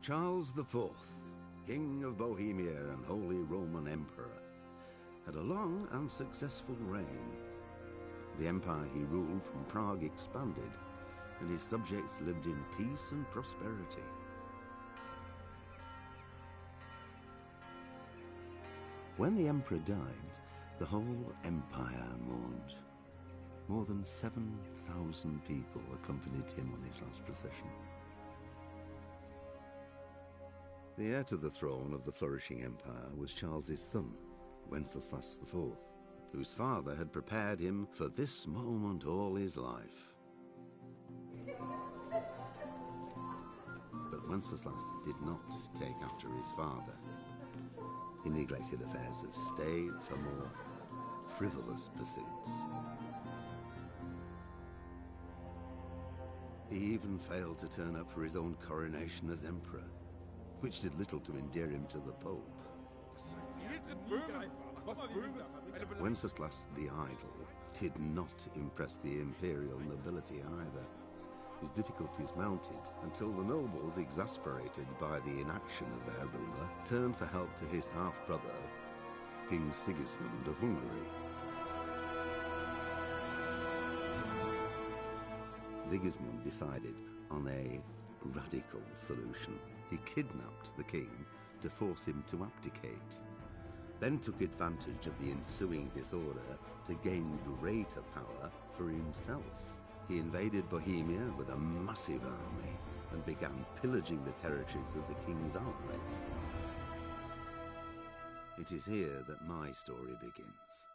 Charles IV, King of Bohemia and Holy Roman Emperor, had a long and successful reign. The empire he ruled from Prague expanded, and his subjects lived in peace and prosperity. When the emperor died, the whole empire mourned. More than 7,000 people accompanied him on his last procession. The heir to the throne of the flourishing empire was Charles's son, Wenceslas IV, whose father had prepared him for this moment all his life. But Wenceslas did not take after his father. He neglected affairs of state for more frivolous pursuits. He even failed to turn up for his own coronation as emperor, which did little to endear him to the Pope. Wenceslas the Idle did not impress the imperial nobility either. His difficulties mounted until the nobles, exasperated by the inaction of their ruler, turned for help to his half-brother, King Sigismund of Hungary. Sigismund decided on a radical solution. He kidnapped the king to force him to abdicate, then took advantage of the ensuing disorder to gain greater power for himself. He invaded Bohemia with a massive army and began pillaging the territories of the king's allies. It is here that my story begins.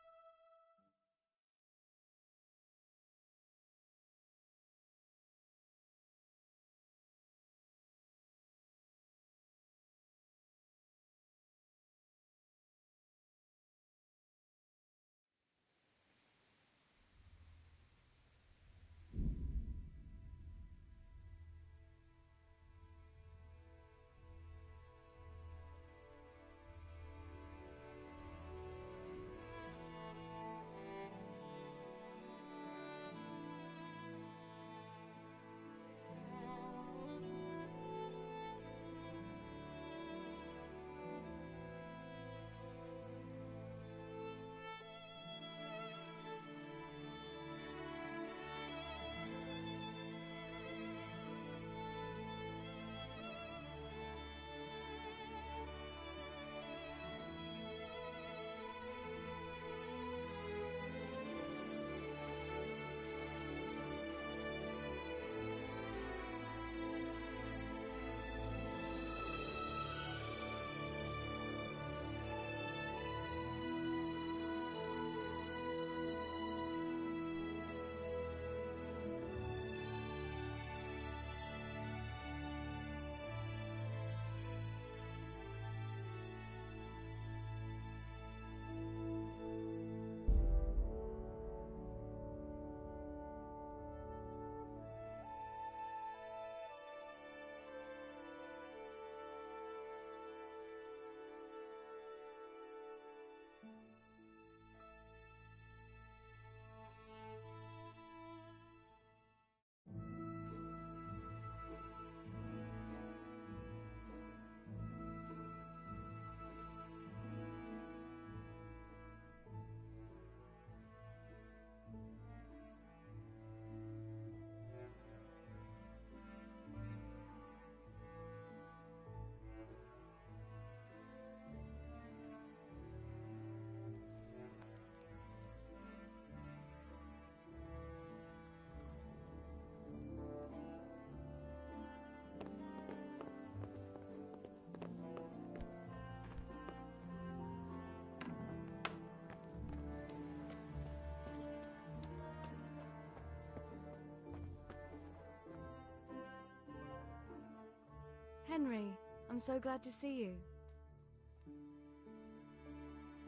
Henry, I'm so glad to see you.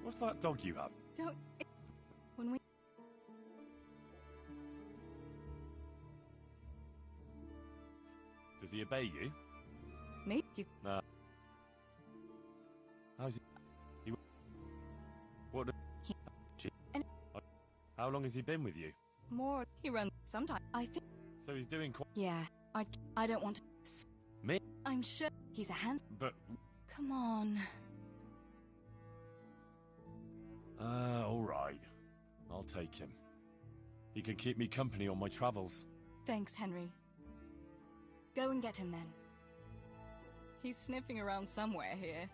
What's that dog you have? Don't... When we... Does he obey you? Me? You... Nah. How's he... What... How long has he been with you? More... He runs... Sometimes... I think... So he's doing quite... Yeah. I don't want to... Me? I'm sure he's a handsome... But... Come on. Alright. I'll take him. He can keep me company on my travels. Thanks, Henry. Go and get him then. He's sniffing around somewhere here.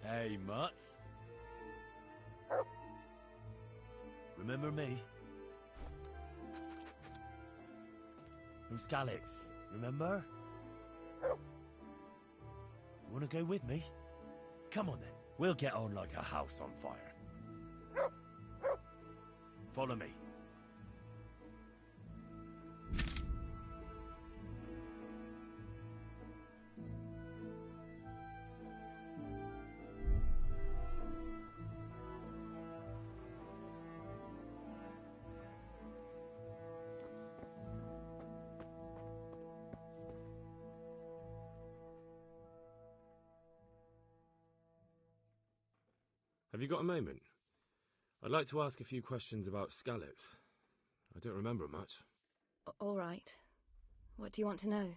Hey, Mutts. Remember me? Who's Skalitz? Remember? Wanna go with me? Come on then. We'll get on like a house on fire. Follow me. Have you got a moment? I'd like to ask a few questions about Skalitz. I don't remember much. All right. What do you want to know?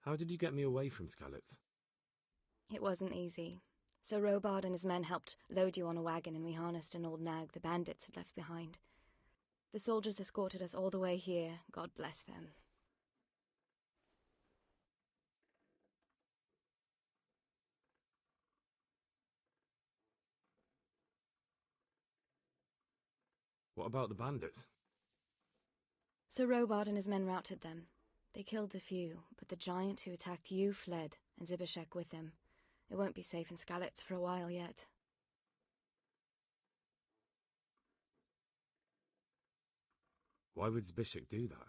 How did you get me away from Skalitz? It wasn't easy. Sir Robard and his men helped load you on a wagon and we harnessed an old nag the bandits had left behind. The soldiers escorted us all the way here, God bless them. What about the bandits? Sir Robard and his men routed them. They killed the few, but the giant who attacked you fled, and Zbyszek with him. It won't be safe in Skalitz for a while yet. Why would Zbyszek do that?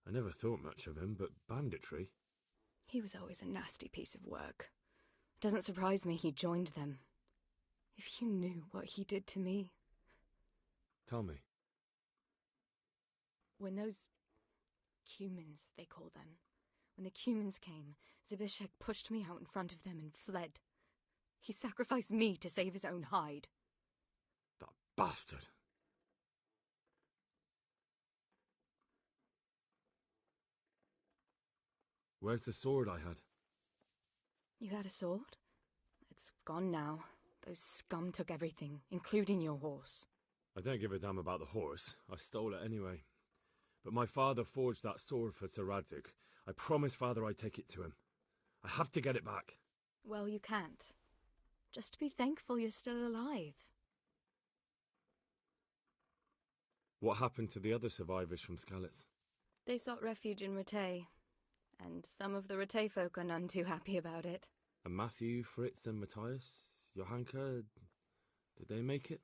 I never thought much of him, but banditry? He was always a nasty piece of work. It doesn't surprise me he joined them. If you knew what he did to me. Tell me. When those Cumans, they call them, when the Cumans came, Zbyszek pushed me out in front of them and fled. He sacrificed me to save his own hide. That bastard! Where's the sword I had? You had a sword? It's gone now. Those scum took everything, including your horse. I don't give a damn about the horse. I stole it anyway. But my father forged that sword for Sir Radzig. I promised father I'd take it to him. I have to get it back. Well, you can't. Just be thankful you're still alive. What happened to the other survivors from Skalitz? They sought refuge in Rattay, and some of the Rattay folk are none too happy about it. And Matthew, Fritz and Matthias? Johanka? Did they make it?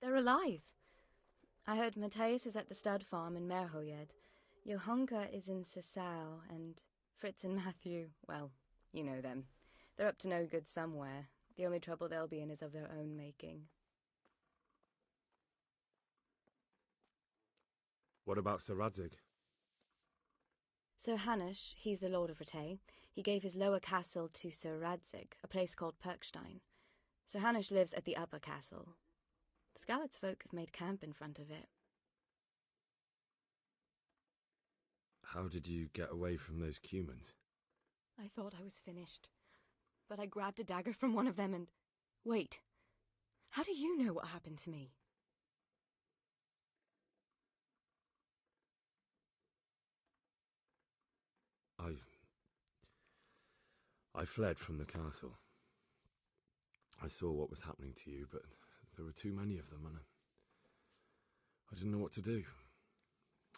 They're alive. I heard Matthias is at the stud farm in Merhojed. Johanka is in Sasau, and Fritz and Matthew, well, you know them. They're up to no good somewhere. The only trouble they'll be in is of their own making. What about Sir Radzig? Sir Hanush, he's the Lord of Rattay. He gave his lower castle to Sir Radzig, a place called Perkstein. Sir Hanush lives at the upper castle. The Skalitz folk have made camp in front of it. How did you get away from those Cumans? I thought I was finished, but I grabbed a dagger from one of them and... Wait, how do you know what happened to me? I fled from the castle. I saw what was happening to you, but there were too many of them, and I didn't know what to do.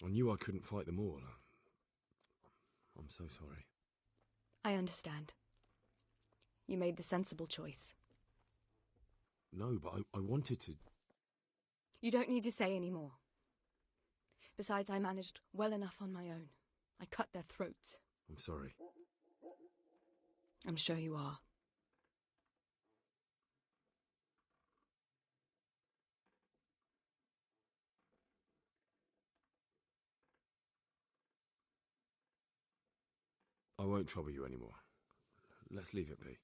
I knew I couldn't fight them all. I'm so sorry. I understand. You made the sensible choice. No, but I wanted to... You don't need to say any more. Besides, I managed well enough on my own. I cut their throats. I'm sorry. I'm sure you are. I won't trouble you anymore. Let's leave it be.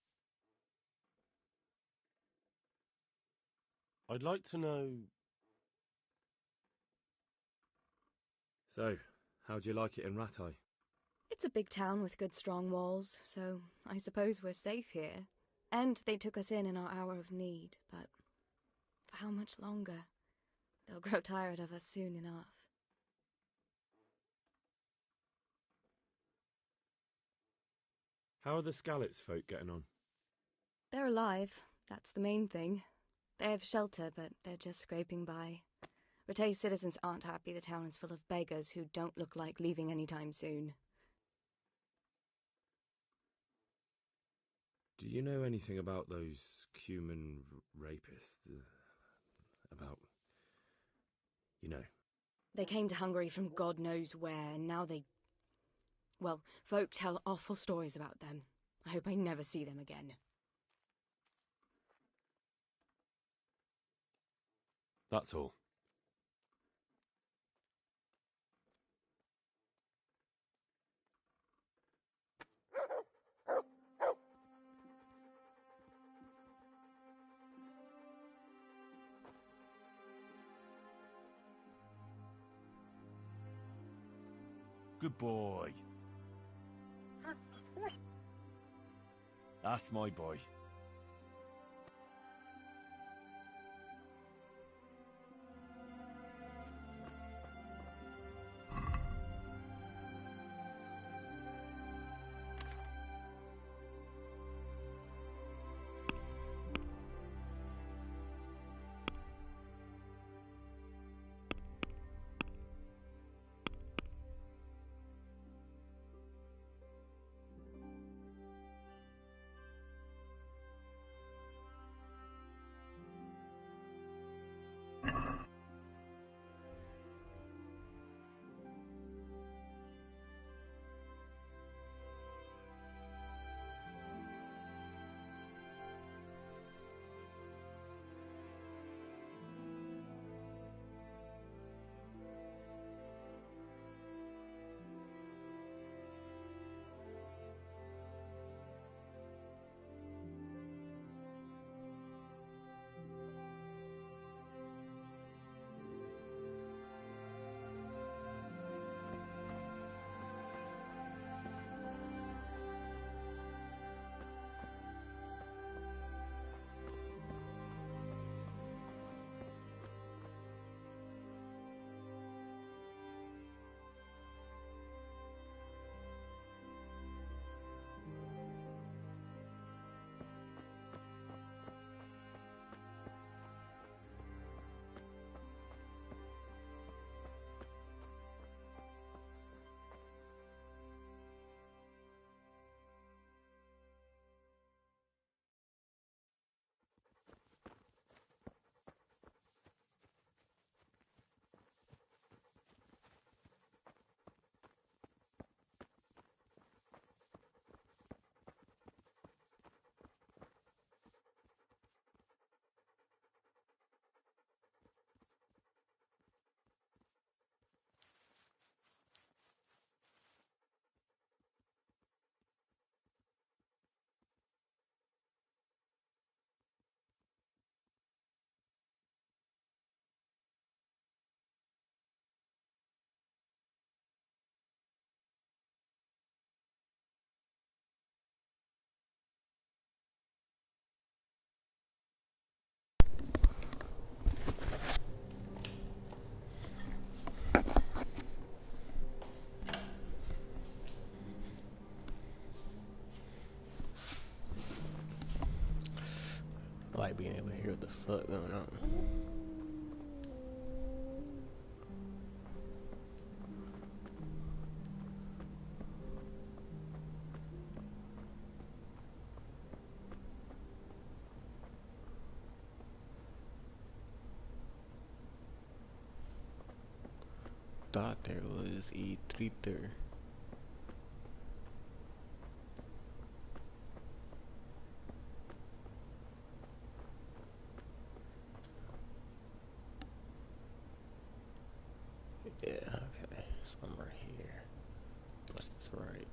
I'd like to know... So, how'd you like it in Rattay? It's a big town with good strong walls, so I suppose we're safe here. And they took us in our hour of need, but for how much longer? They'll grow tired of us soon enough. How are the Skalitz folk getting on? They're alive, that's the main thing. They have shelter, but they're just scraping by. Rattay's citizens aren't happy the town is full of beggars who don't look like leaving anytime soon. Do you know anything about those Cuman rapists? About... you know. They came to Hungary from God knows where, and now they... well, folk tell awful stories about them. I hope I never see them again. That's all. Good boy. That's my boy. I like being able to hear what the fuck going on. Thought there was E3. Yeah, okay, somewhere here. Guess that's right.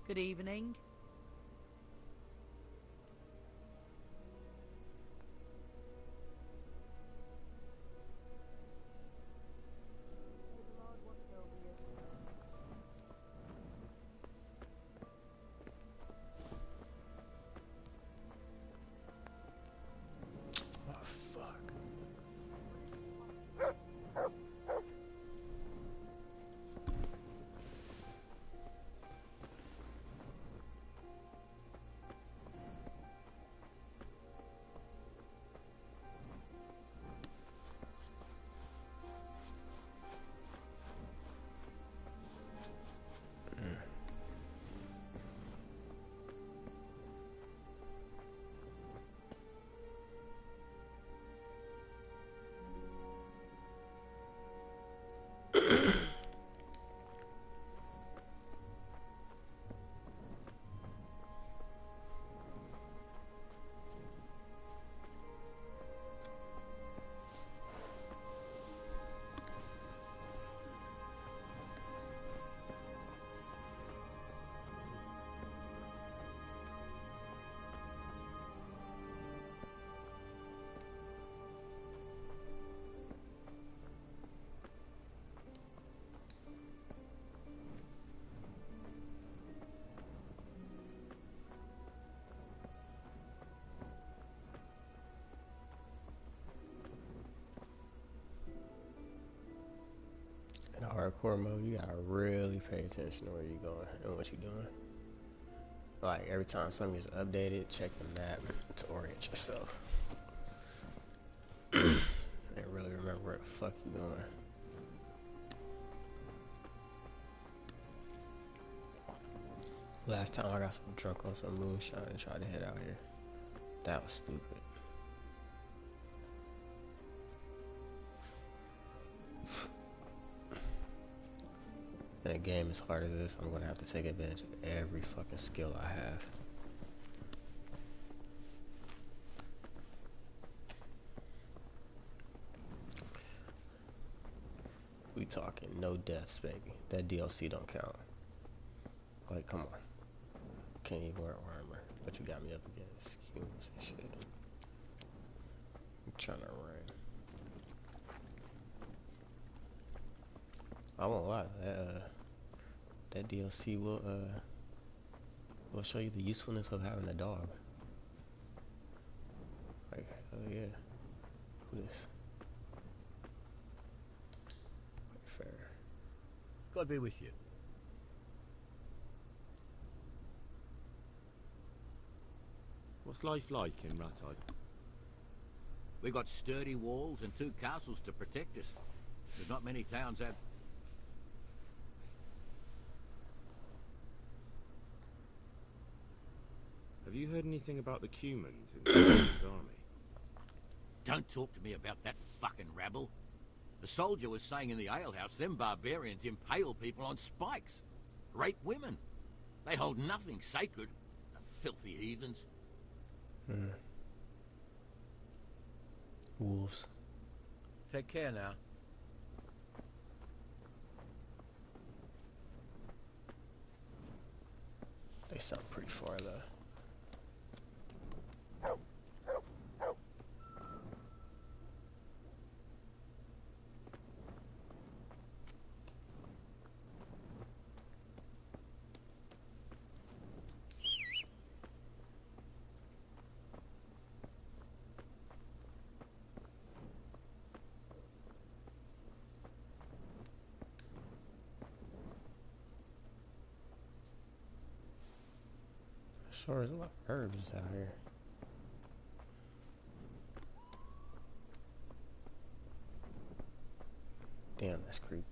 Good evening. Oh, fuck. In hardcore mode, you gotta really pay attention to where you're going and what you're doing. Like, every time something is updated, check the map to orient yourself. And really remember where the fuck you're going. Last time I got some drunk on some moonshine and tried to head out here. That was stupid. In a game as hard as this, I'm gonna have to take advantage of every fucking skill I have. We talking no deaths, baby. That DLC don't count. Like, come on. Can't even wear armor, but you got me up against humans and shit. I'm trying to run. I won't lie, that DLC will show you the usefulness of having a dog. Like, oh yeah. Who this? Fair. God be with you. What's life like in Rattay? We got sturdy walls and 2 castles to protect us. There's not many towns have... Have you heard anything about the Cumans in Saladin's army? Don't talk to me about that fucking rabble. The soldier was saying in the alehouse, them barbarians impale people on spikes. Rape women. They hold nothing sacred. Filthy heathens. Wolves. Take care now. They sound pretty far though. Sure, there's a lot of herbs out here. Damn, that's creepy.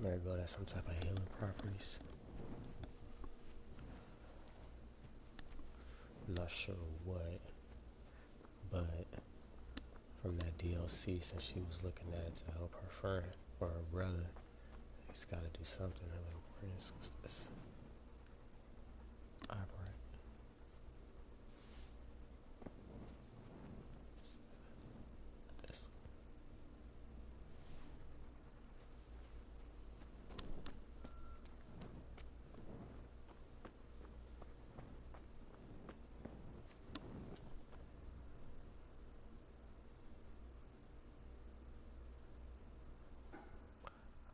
Marigold has some type of healing properties. I'm not sure what, but from that DLC, since she was looking at it to help her friend or her brother, he's got to do something of importance. What's this? Operate. This.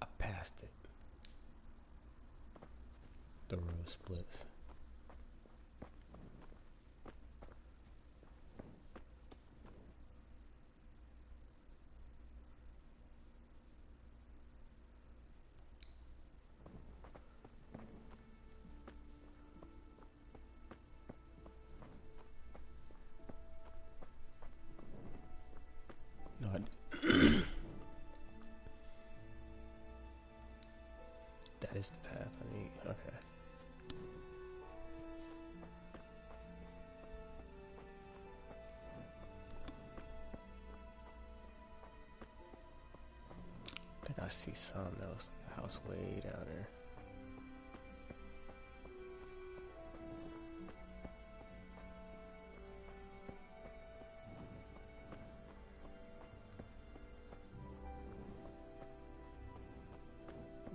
I passed it. The road splits. No, that is the path I need. Okay. I think I see something else. A house way down there.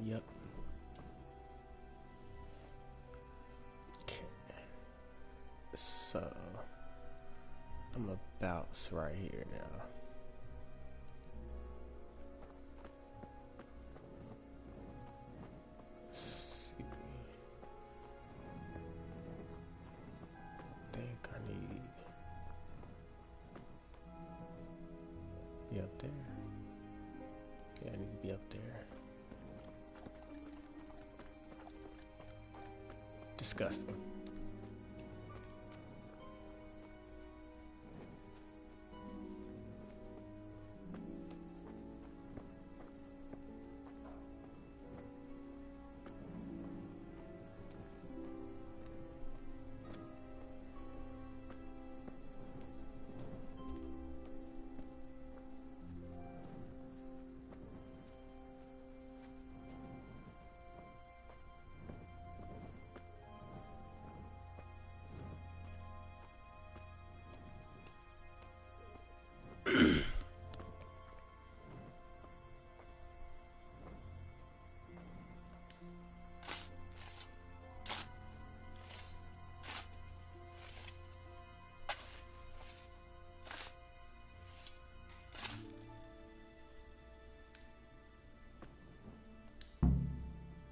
Yep. Okay. So I'm about right here now. Let's see. Think I need be up there. Yeah, I need to be up there. Disgusting.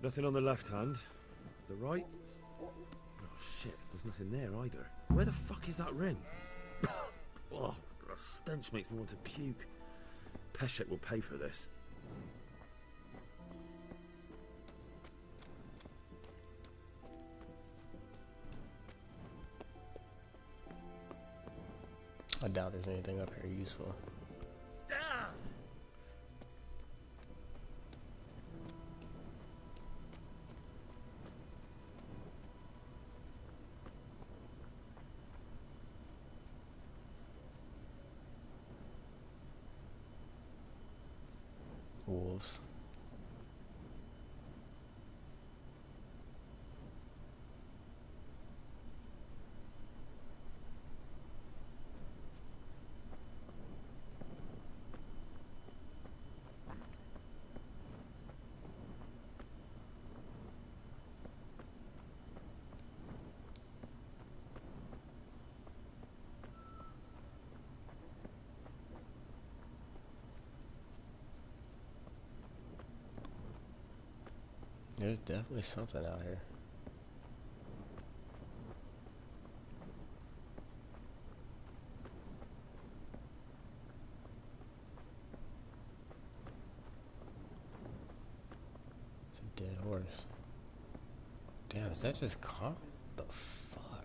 Nothing on the left hand. The right? Oh shit, there's nothing there either. Where the fuck is that ring? Oh, the stench makes me want to puke. Peshek will pay for this. I doubt there's anything up here useful. Wolves. There's definitely something out here. It's a dead horse. Damn, is that just common? The fuck?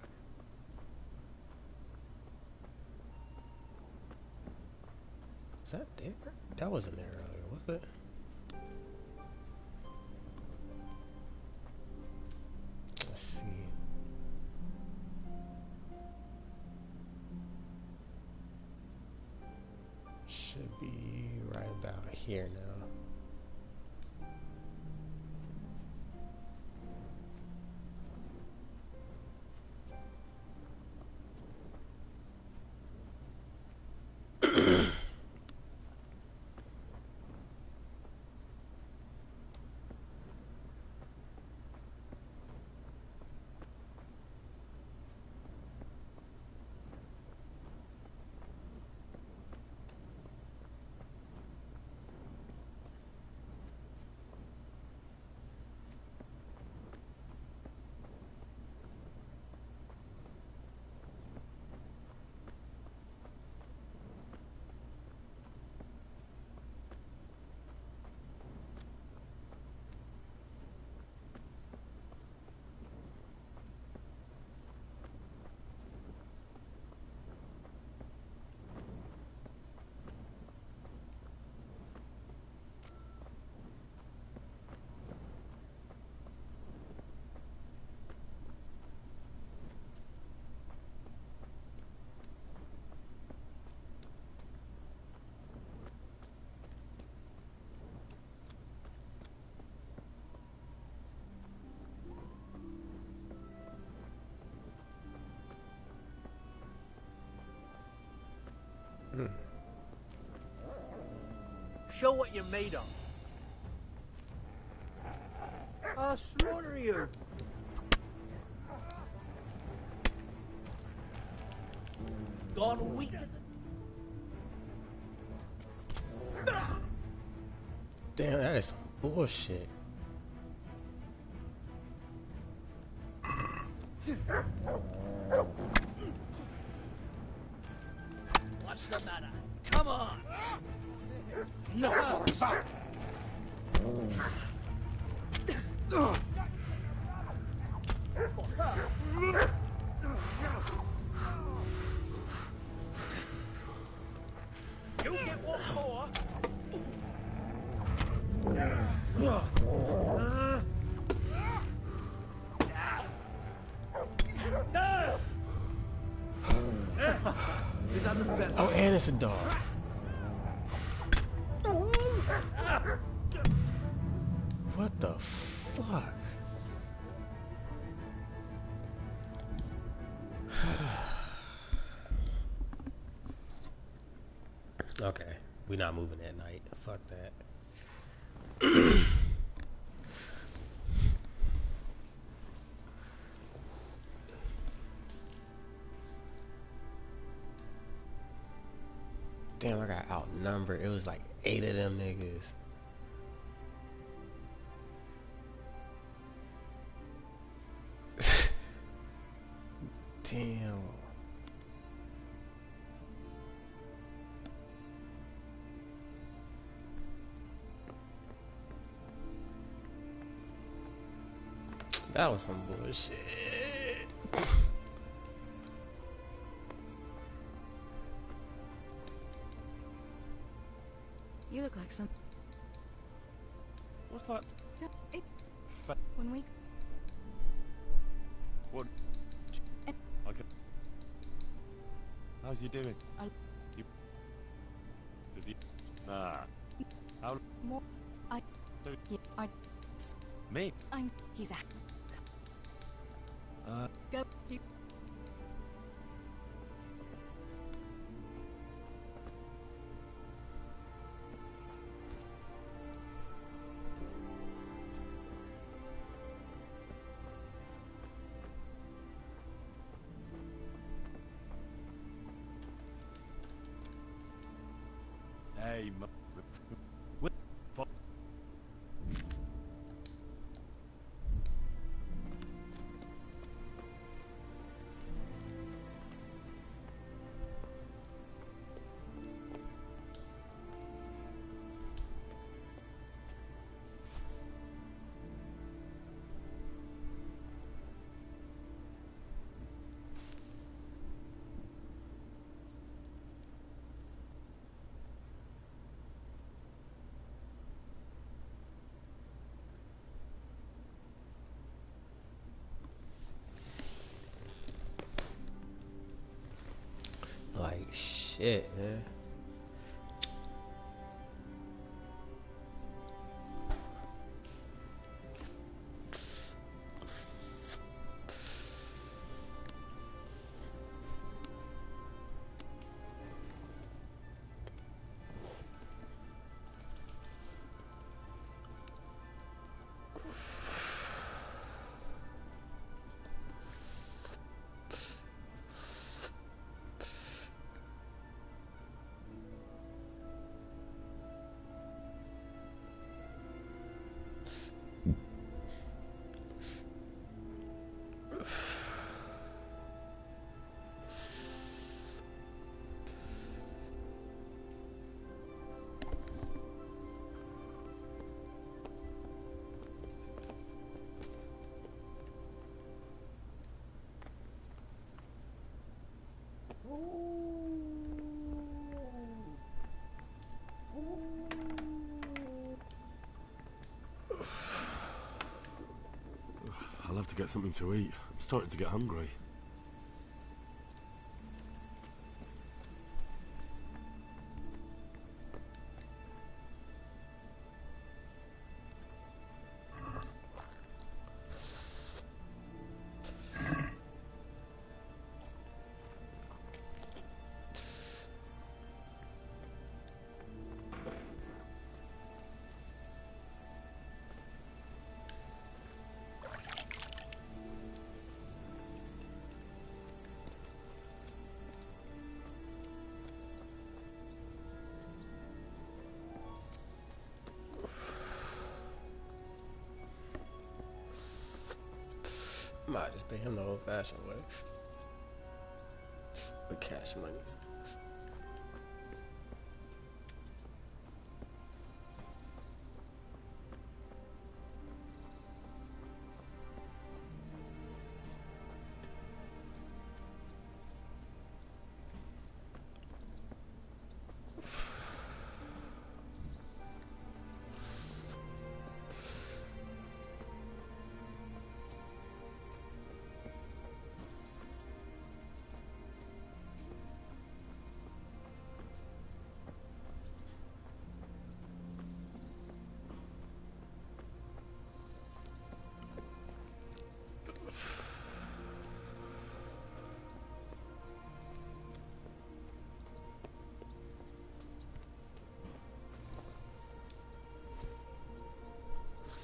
Is that there? That wasn't there earlier, was it? be right about here now. Show what you're made of. I'll slaughter you. Gone weak. Damn, that is some bullshit. What's the matter? Come on. No. You get what for? Oh, and it's a dog. What the fuck? Okay, we not moving at night. Fuck that. Damn, I got outnumbered. It was like 8 of them niggas. Damn. That was some bullshit. You look like some. What's that? When we. What? Okay. How's he doing? You... Does he? Nah. How? More. I. So... Yeah, I. Me? He's a. Uh. Go. You. Hey, Like shit, man. I'll have to get something to eat. I'm starting to get hungry. Might just pay him the old-fashioned way. With cash money.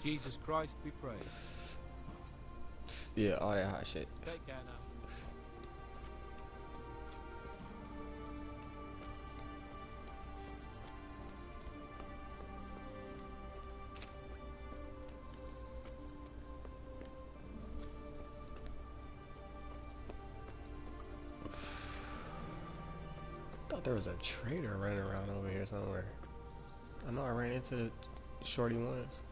Jesus Christ be praised. Yeah, all that hot shit. Take care now. Thought there was a trader running around over here somewhere. I know I ran into the shorty once.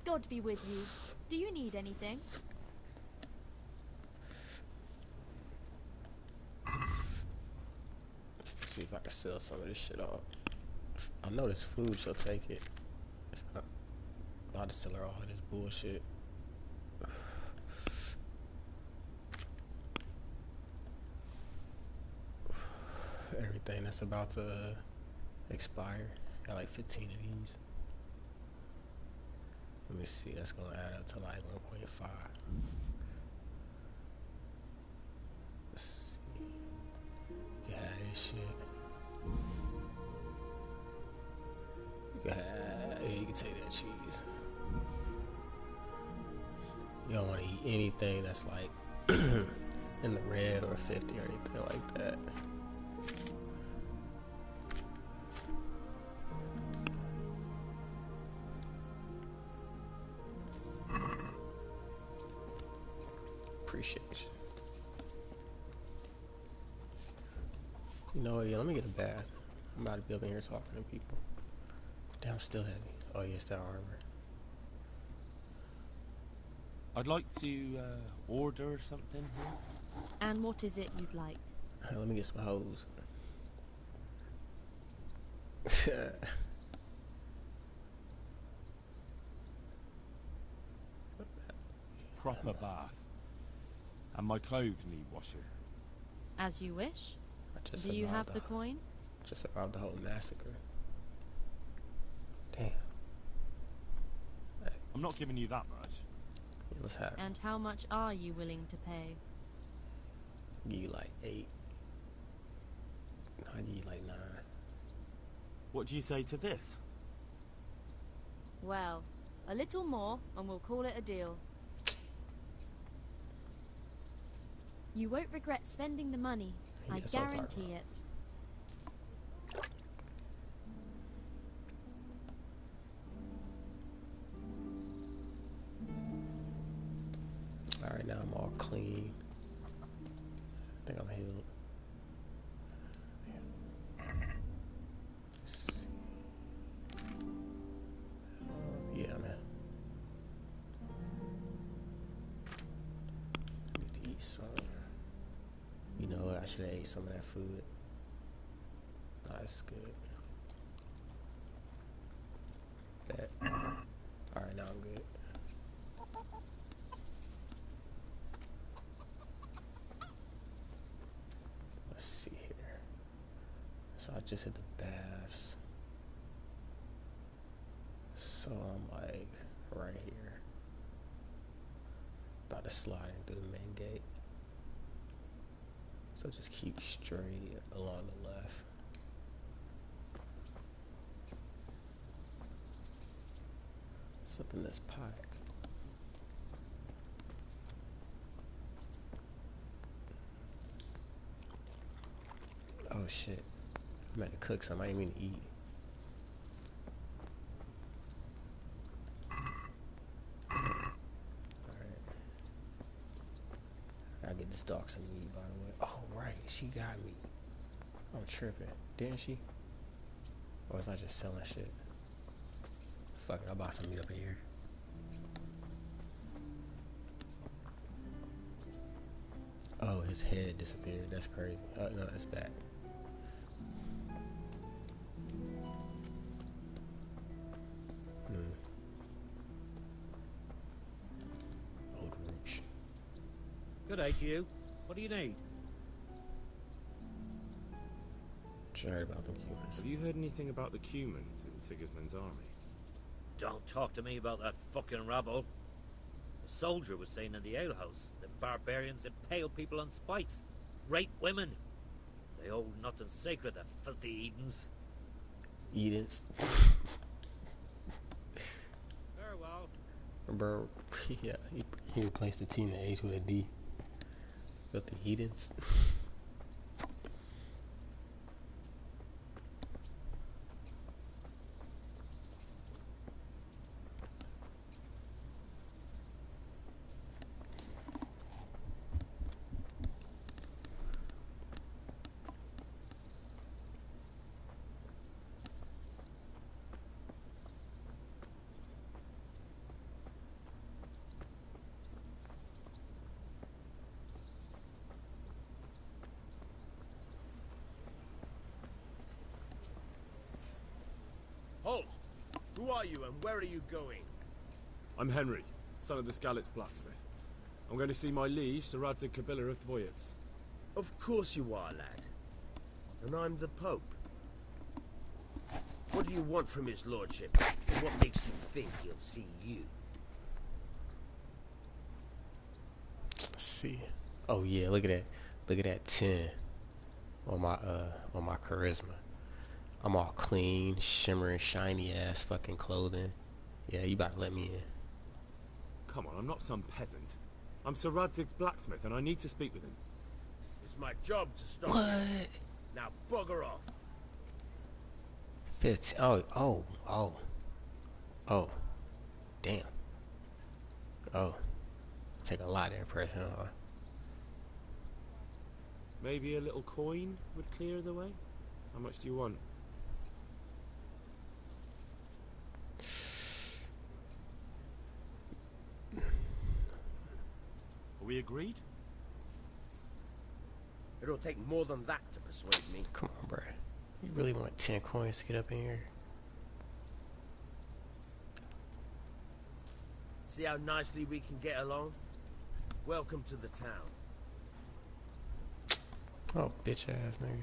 God be with you. Do you need anything? See if I can sell some of this shit off. I know this food, she'll take it. I'll just sell her all this bullshit. Everything that's about to expire. Got like 15 of these. Let me see, that's gonna add up to like 1.5. Let's see. You can have this shit. You can take that cheese. You don't want to eat anything that's like in the red or 50 or anything like that. Appreciate you. You know what, yeah, let me get a bath. I'm about to be up in here talking to people. Damn, I'm still heavy. Oh yeah, it's that armor. I'd like to order something here. And what is it you'd like? Let me get some hose. proper bath. And my clothes need washing. As you wish. I just Do you have survived the coin? Just survived the whole massacre. Damn. I'm not giving you that much. Yeah, let's have it. And how much are you willing to pay? Give you like 8. No, I give you like 9. What do you say to this? Well, a little more and we'll call it a deal. You won't regret spending the money. Yeah, I that's what I'm talking guarantee about. it. Alright, now I'm all clean. I think I'm healed. Let's see. Yeah, man. I need to eat some. You know what? I should have ate some of that food. Nah, it's good. Bet. Alright, now I'm good. Let's see here. So I just hit the baths. So I'm like right here. About to slide in through the main gate. So just keep straight along the left. What's up in this pot? Oh shit. I'm about to cook some. I ain't even eat. Alright. I'll get this dog some meat, by the way. Oh, right. She got me. I'm tripping. Didn't she? Or was I just selling shit? Fuck it. I'll buy some meat up in here. Oh, his head disappeared. That's crazy. Oh, no, it's back. Old Rooch. Good day to you. What do you need? Heard about them humans. Have you heard anything about the Cumans in Sigismund's army? Don't talk to me about that fucking rabble. A soldier was saying in the alehouse that barbarians impale people on spikes, rape women. They hold nothing sacred, the filthy Edens. Edens. Farewell. Bro, yeah, he replaced the T and the H with a D. But the Edens. Halt! Who are you and where are you going? I'm Henry, son of the Skalitz blacksmith. I'm going to see my liege, Sir Radzig Kobyla of Dvoyets. Of course you are, lad. And I'm the Pope. What do you want from his lordship? And what makes you think he'll see you? Let's see. Oh yeah, look at that. Look at that 10 on my charisma. I'm all clean, shimmering, shiny ass fucking clothing. Yeah, you about to let me in. Come on, I'm not some peasant. I'm Sir Radzig's blacksmith and I need to speak with him. It's my job to stop What? you. Now bugger off. 15. Oh. Damn. Oh. Take a lot to impress him, huh? Maybe a little coin would clear the way? How much do you want? Are we agreed? It'll take more than that to persuade me. Come on, bruh. You really want 10 coins to get up in here? See how nicely we can get along? Welcome to the town. Oh, bitch ass nigga.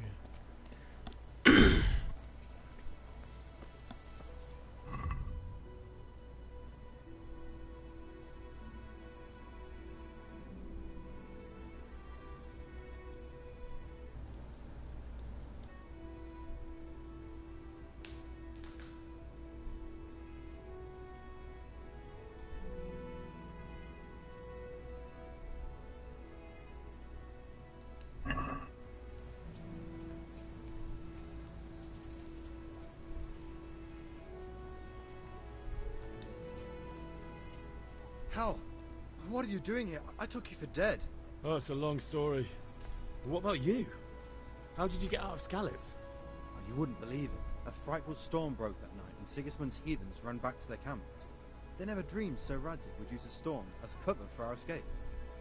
Hal, what are you doing here? I took you for dead. Oh, it's a long story. But what about you? How did you get out of Skalitz? Oh, you wouldn't believe it. A frightful storm broke that night, and Sigismund's heathens ran back to their camp. They never dreamed Sir Radzig would use a storm as cover for our escape.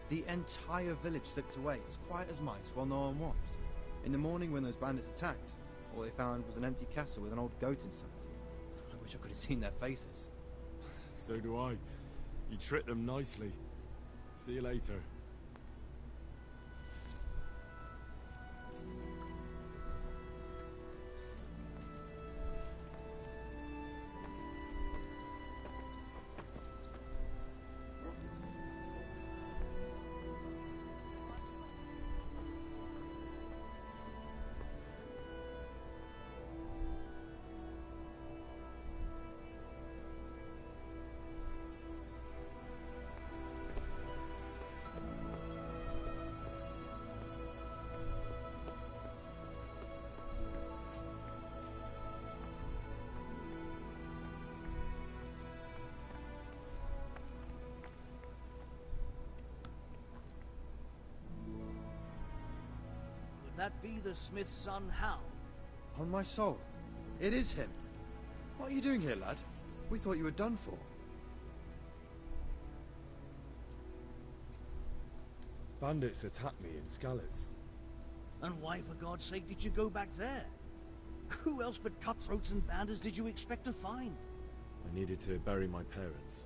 The entire village slipped away, as quiet as mice, while no one watched. In the morning, when those bandits attacked, all they found was an empty castle with an old goat inside. I wish I could have seen their faces. So do I. You tricked them nicely. See you later. That be the smith's son, Hal? On my soul, it is him. What are you doing here, lad? We thought you were done for. Bandits attacked me in Skalitz. And why, for God's sake, did you go back there? Who else but cutthroats and bandits did you expect to find? I needed to bury my parents.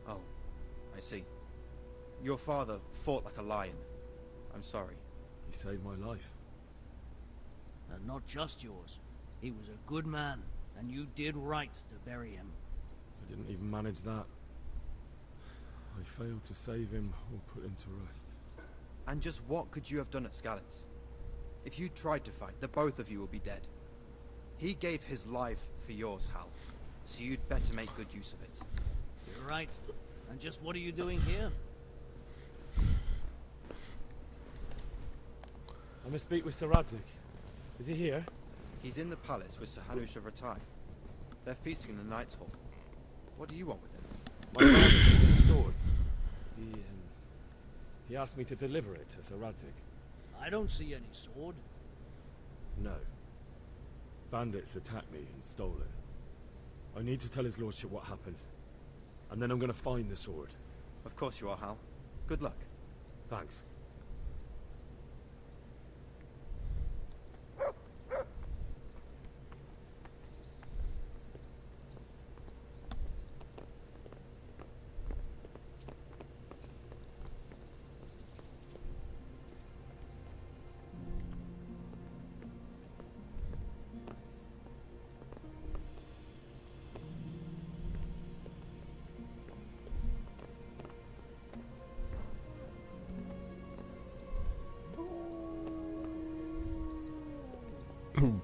Oh, I see. Your father fought like a lion. I'm sorry. He saved my life. And not just yours. He was a good man, and you did right to bury him. I didn't even manage that. I failed to save him or put him to rest. And just what could you have done at Skalitz? If you tried to fight, the both of you will be dead. He gave his life for yours, Hal. So you'd better make good use of it. You're right. And just what are you doing here? I must speak with Sir Radzig. Is he here? He's in the palace with Sir Hanush of Rattay. They're feasting in the Knight's Hall. What do you want with him? My father gave the sword. He asked me to deliver it to Sir Radzig. I don't see any sword. No. Bandits attacked me and stole it. I need to tell his lordship what happened. And then I'm going to find the sword. Of course you are, Hal. Good luck. Thanks.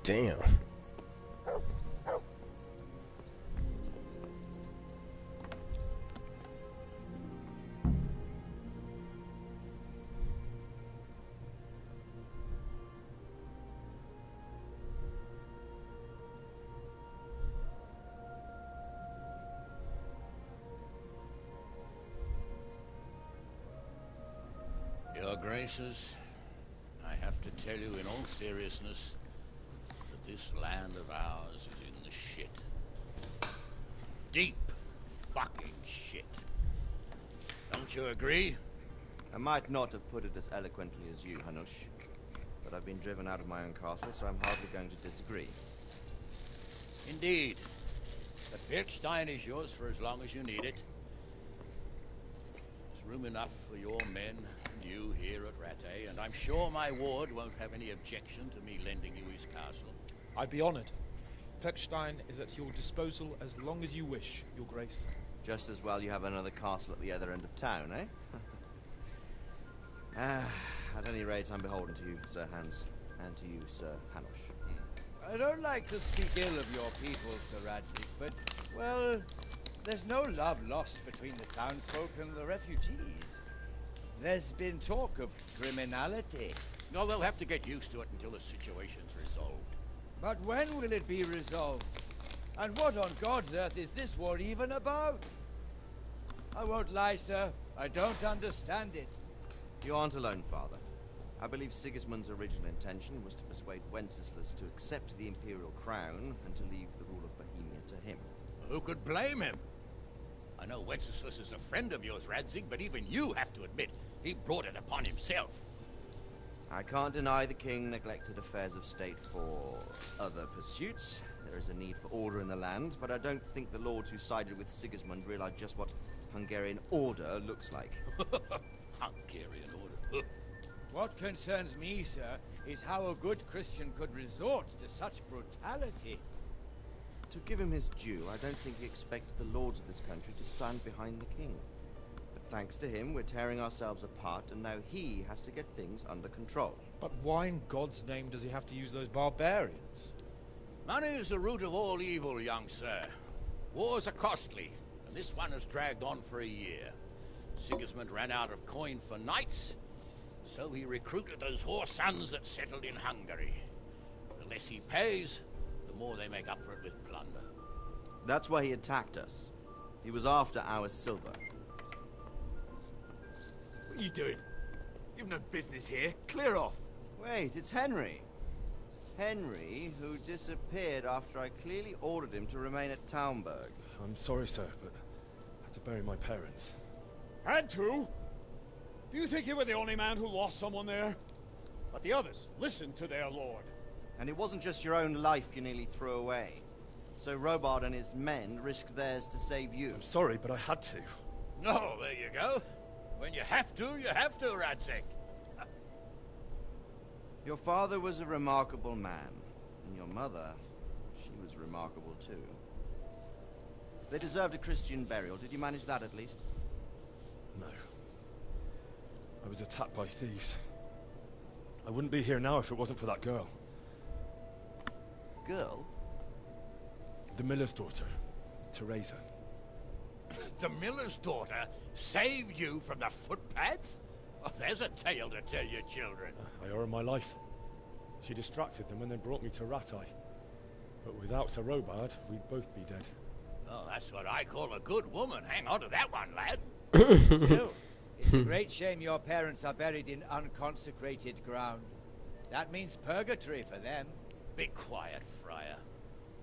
Damn. Your Graces, I have to tell you in all seriousness that this land of ours is in the shit. Deep fucking shit. Don't you agree? I might not have put it as eloquently as you, Hanush, but I've been driven out of my own castle, so I'm hardly going to disagree. Indeed. The Pilchstein is yours for as long as you need it. As room enough for your men and you here at Rattay, and I'm sure my ward won't have any objection to me lending you his castle. I'd be honored. Pechstein is at your disposal as long as you wish, Your Grace. Just as well you have another castle at the other end of town, eh? At any rate, I'm beholden to you, Sir Hans, and to you, Sir Hanush. I don't like to speak ill of your people, Sir Radzig, but, well, there's no love lost between the townsfolk and the refugees. There's been talk of criminality. No, they'll have to get used to it until the situation's resolved. But when will it be resolved? And what on God's earth is this war even about? I won't lie, sir. I don't understand it. You aren't alone, Father. I believe Sigismund's original intention was to persuade Wenceslas to accept the imperial crown and to leave the rule of Bohemia to him. Who could blame him? I know Wenceslas is a friend of yours, Radzig, but even you have to admit he brought it upon himself. I can't deny the king neglected affairs of state for other pursuits. There is a need for order in the land, but I don't think the lords who sided with Sigismund realized just what Hungarian order looks like. Hungarian order? What concerns me, sir, is how a good Christian could resort to such brutality. To give him his due, I don't think he expected the lords of this country to stand behind the king. But thanks to him, we're tearing ourselves apart, and now he has to get things under control. But why in God's name does he have to use those barbarians? Money is the root of all evil, young sir. Wars are costly, and this one has dragged on for a year. Sigismund ran out of coin for knights, so he recruited those whore sons that settled in Hungary. The less he pays, the more they make up for it with plunder. That's why he attacked us. He was after our silver. What are you doing? You've no business here. Clear off. Wait, it's Henry. Henry, who disappeared after I clearly ordered him to remain at Talmberg. I'm sorry, sir, but I had to bury my parents. Had to? Do you think you were the only man who lost someone there? But the others listened to their lord. And it wasn't just your own life you nearly threw away. So Robard and his men risked theirs to save you. I'm sorry, but I had to. Oh, there you go. When you have to, Radzig. Your father was a remarkable man, and your mother, she was remarkable too. They deserved a Christian burial. Did you manage that at least? No. I was attacked by thieves. I wouldn't be here now if it wasn't for that girl. Girl? The miller's daughter, Teresa. The miller's daughter saved you from the footpads? Oh, there's a tale to tell your children. I owe her my life. She distracted them and then brought me to Rattay. But without Sir Robard, we'd both be dead. Oh, that's what I call a good woman. Hang on to that one, lad. Still, it's a great shame your parents are buried in unconsecrated ground. That means purgatory for them. Be quiet, Friar.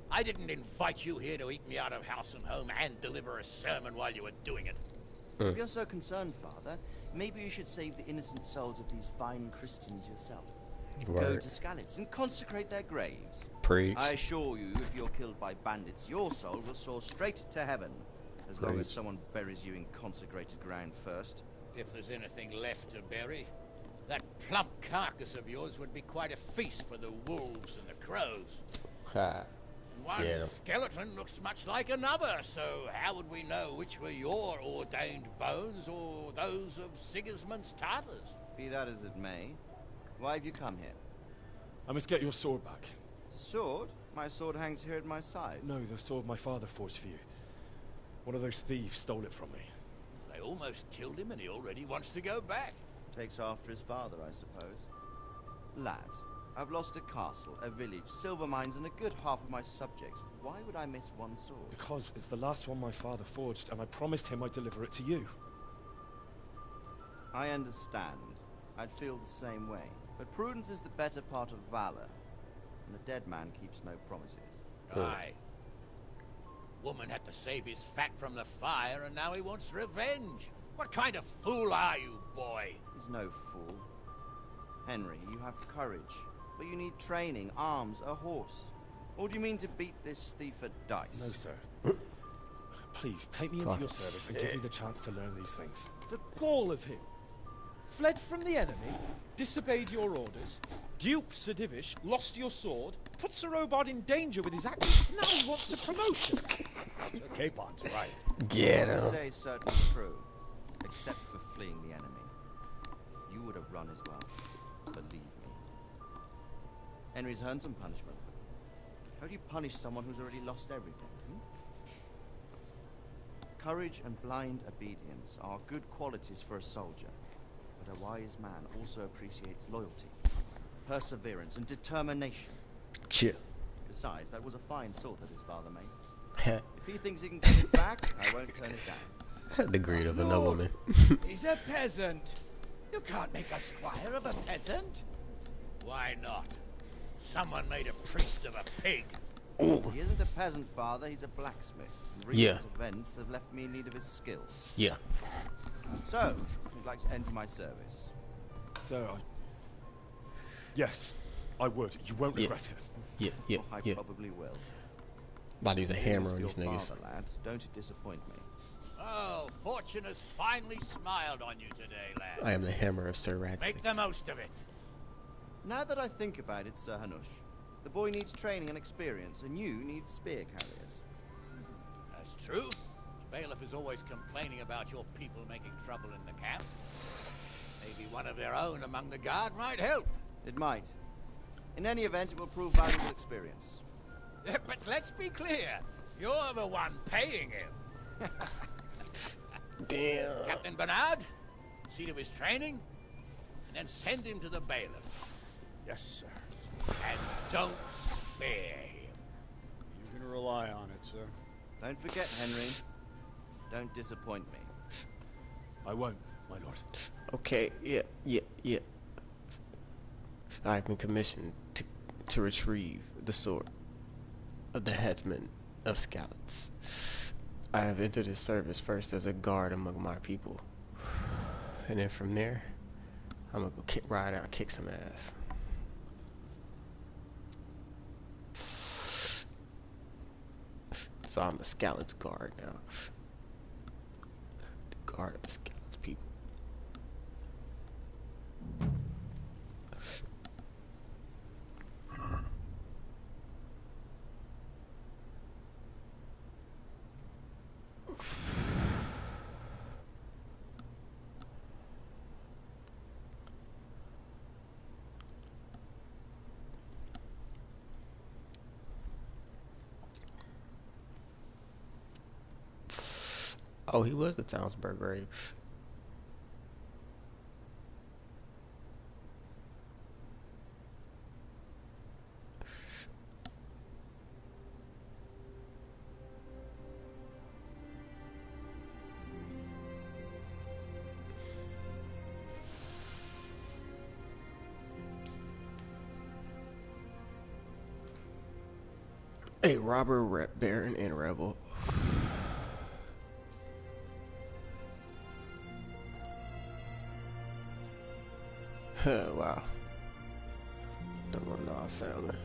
I didn't invite you here to eat me out of house and home and deliver a sermon while you were doing it. If you're so concerned, Father, maybe you should save the innocent souls of these fine Christians yourself. Go to Skalitz and consecrate their graves. Preach. I assure you, if you're killed by bandits, your soul will soar straight to heaven. As long as someone buries you in consecrated ground first. If there's anything left to bury, that plump carcass of yours would be quite a feast for the wolves and the crows. Ha. One skeleton looks much like another, so how would we know which were your ordained bones or those of Sigismund's Tartars? Be that as it may, why have you come here? I must get your sword back. Sword? My sword hangs here at my side. No, the sword my father forged for you. One of those thieves stole it from me. They almost killed him and he already wants to go back. Takes after his father, I suppose. Lad, I've lost a castle, a village, silver mines, and a good half of my subjects. Why would I miss one sword? Because it's the last one my father forged, and I promised him I'd deliver it to you. I understand. I'd feel the same way. But prudence is the better part of valor, and the dead man keeps no promises. Aye. Woman had to save his fat from the fire, and now he wants revenge. What kind of fool are you, boy? He's no fool. Henry, you have courage, but you need training, arms, a horse. Or do you mean to beat this thief at dice? No, sir. Please, take me into your service and give me the chance to learn these things. The gall of him. Fled from the enemy, disobeyed your orders, duped Sir Divish, lost your sword, put Sir Robard in danger with his actions, now he wants a promotion. Capon's right. Get What him. you say is certainly true, except for fleeing the enemy. You would have run as well, believe me. Henry's earned some punishment. How do you punish someone who's already lost everything? Courage and blind obedience are good qualities for a soldier, but a wise man also appreciates loyalty, perseverance, and determination. Chill. Besides, that was a fine sword that his father made. If he thinks he can get it back, I won't turn it down. The greed of a nobleman. He's a peasant. You can't make a squire of a peasant. Why not? Someone made a priest of a pig. He isn't a peasant, father. He's a blacksmith. And recent Yeah. events have left me in need of his skills. Yeah. So, you'd like to enter my service? So, yes, I would. You won't regret it. Yeah. I probably will. About to use a hammer on these Your niggas. father, lad. Don't disappoint me. Oh, fortune has finally smiled on you today, lad. I am the hammer of Sir Ratsy. Make the most of it. Now that I think about it, Sir Hanush, the boy needs training and experience, and you need spear carriers. That's true. The bailiff is always complaining about your people making trouble in the camp. Maybe one of their own among the guard might help. It might. In any event, it will prove valuable experience. But let's be clear. You're the one paying him. Damn. Captain Bernard, see to his training, and then send him to the bailiff. Yes, sir. And don't spare him. You can rely on it, sir. Don't forget, Henry. Don't disappoint me. I won't, my lord. Okay, yeah. I've been commissioned to retrieve the sword of the headsman of Skalitz. I have entered his service first as a guard among my people. And then from there, I'm gonna go ride out and kick some ass. So I'm the Skalitz guard now. The guard of the Skalitz people. Oh, he was the Townsburg Grave. A robber, baron, and rebel. Wow. The Romanov family.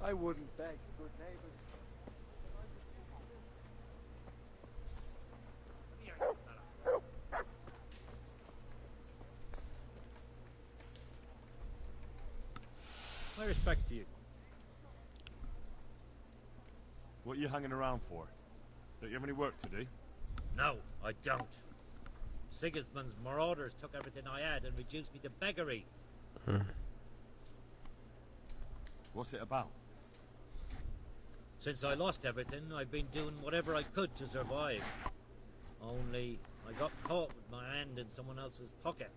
I wouldn't beg good neighbors. My respects to you. What are you hanging around for? Don't you have any work to do? No, I don't. Sigismund's marauders took everything I had and reduced me to beggary. What's it about? Since I lost everything, I've been doing whatever I could to survive. Only, I got caught with my hand in someone else's pocket.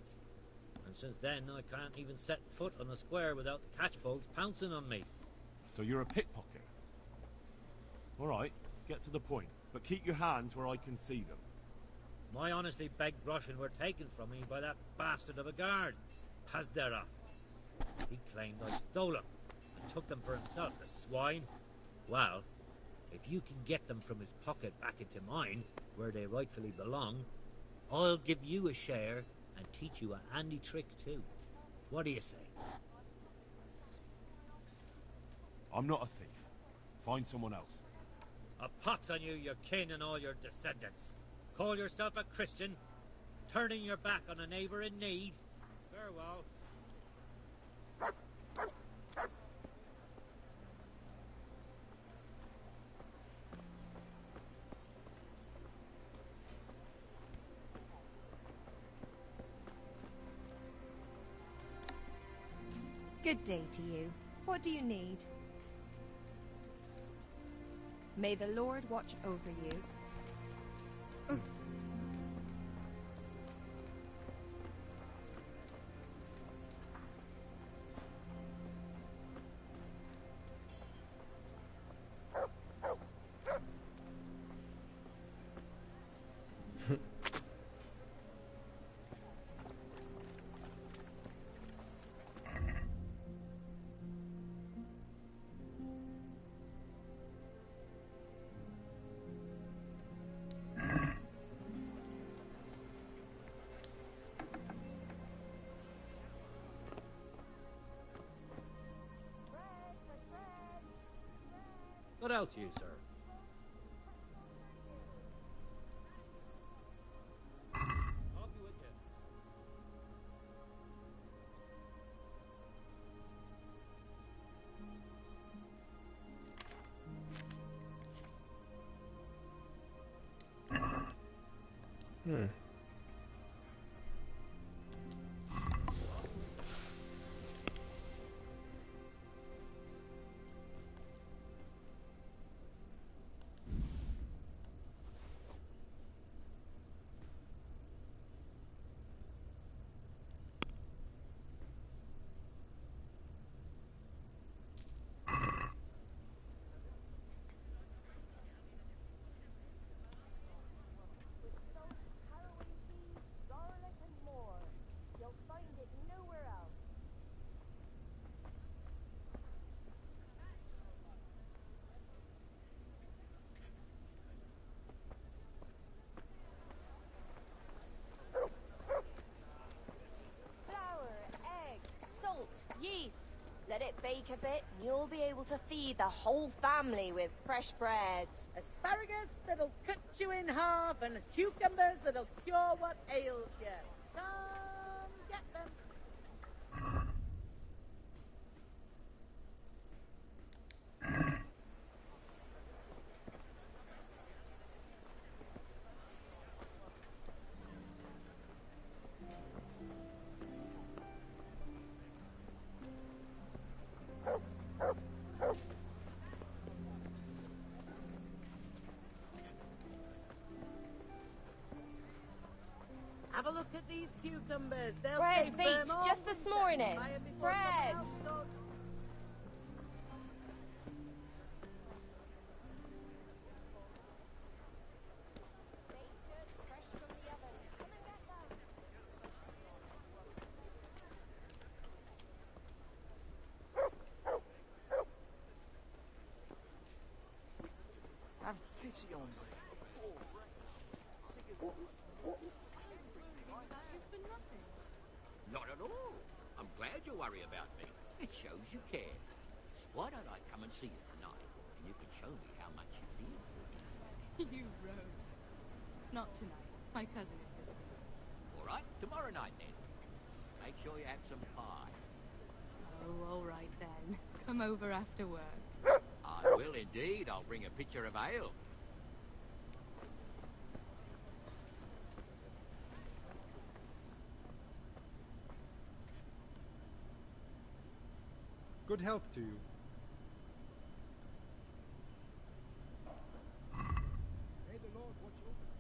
And since then, I can't even set foot on the square without the catchpoles pouncing on me. So you're a pickpocket? Alright, get to the point. But keep your hands where I can see them. My honestly begged groschen were taken from me by that bastard of a guard, Hasdera. He claimed I stole them and took them for himself, the swine. Well, if you can get them from his pocket back into mine, where they rightfully belong, I'll give you a share and teach you a handy trick too. What do you say? I'm not a thief. Find someone else. A pox on you, your kin and all your descendants. Call yourself a Christian, turning your back on a neighbour in need. Farewell. Good day to you. What do you need? May the Lord watch over you. What else, you, sir? I'll be with you. Yeast. Let it bake a bit and you'll be able to feed the whole family with fresh bread. Asparagus that'll cut you in half and cucumbers that'll cure what ails you. Come get them. Have a look at these cucumbers. They'll Bread stay baked firm all just this winter. morning. Buy 'em before Bread. someone else does. Have pity on me. Not at all. I'm glad you worry about me. It shows you care. Why don't I come and see you tonight, and you can show me how much you feel for me. You rogue. Not tonight. My cousin is visiting. All right, tomorrow night then. Make sure you have some pie. Oh, all right then. Come over after work. I will indeed. I'll bring a pitcher of ale. Good health to you. May the Lord watch over you.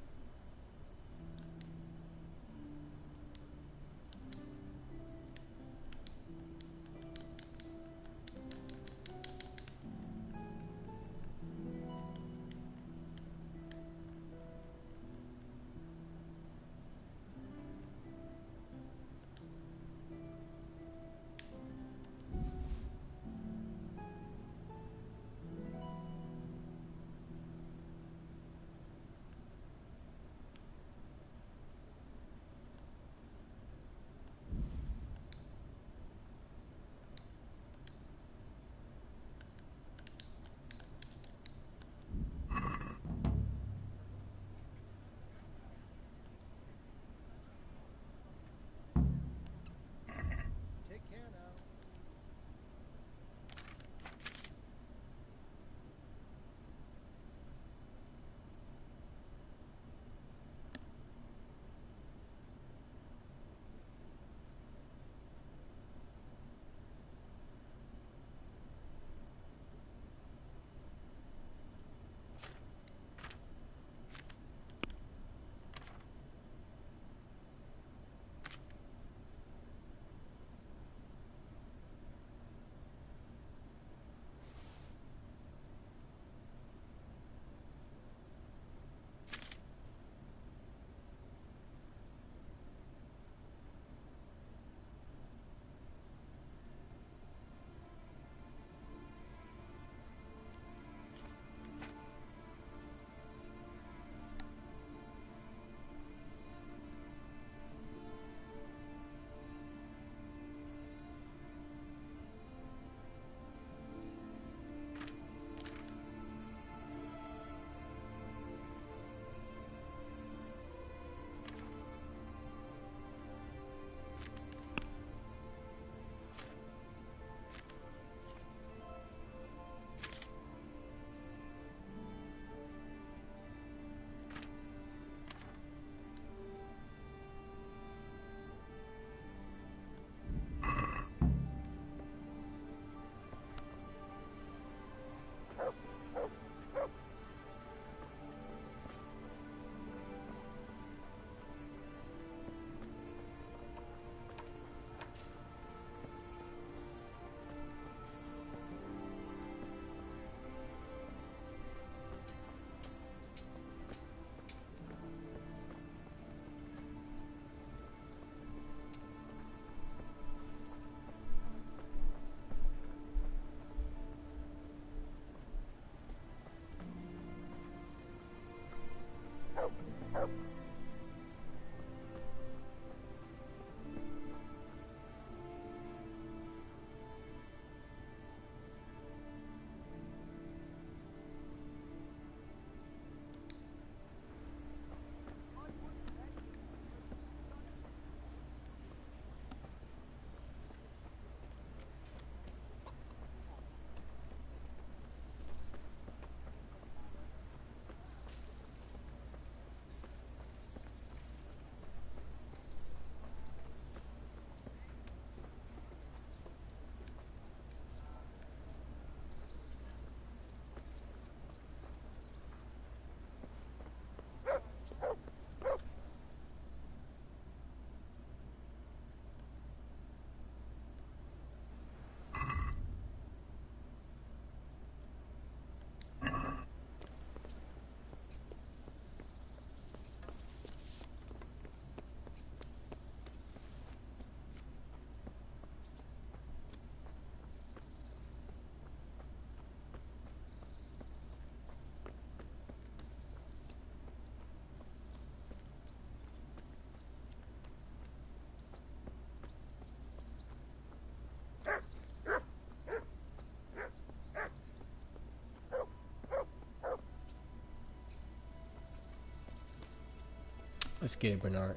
Let's get it, Bernard.